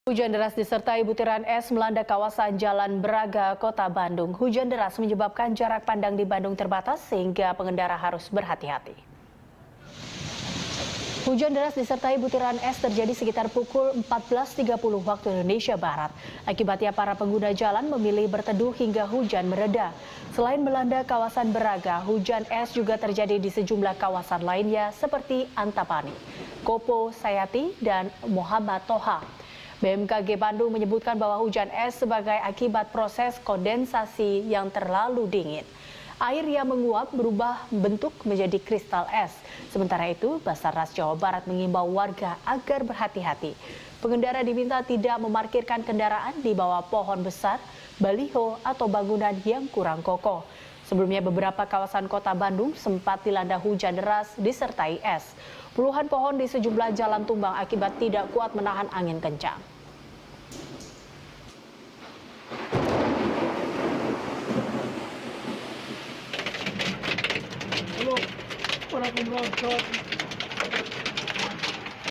Hujan deras disertai butiran es melanda kawasan Jalan Braga, Kota Bandung. Hujan deras menyebabkan jarak pandang di Bandung terbatas sehingga pengendara harus berhati-hati. Hujan deras disertai butiran es terjadi sekitar pukul 14.30 waktu Indonesia Barat. Akibatnya para pengguna jalan memilih berteduh hingga hujan mereda. Selain melanda kawasan Braga, hujan es juga terjadi di sejumlah kawasan lainnya seperti Antapani, Kopo, Sayati, dan Muhammad Toha. BMKG Bandung menyebutkan bahwa hujan es sebagai akibat proses kondensasi yang terlalu dingin. Air yang menguap berubah bentuk menjadi kristal es. Sementara itu, Basarnas Jawa Barat mengimbau warga agar berhati-hati. Pengendara diminta tidak memarkirkan kendaraan di bawah pohon besar, baliho, atau bangunan yang kurang kokoh. Sebelumnya beberapa kawasan kota Bandung sempat dilanda hujan deras disertai es. Puluhan pohon di sejumlah jalan tumbang akibat tidak kuat menahan angin kencang. Halo, para pemronsot.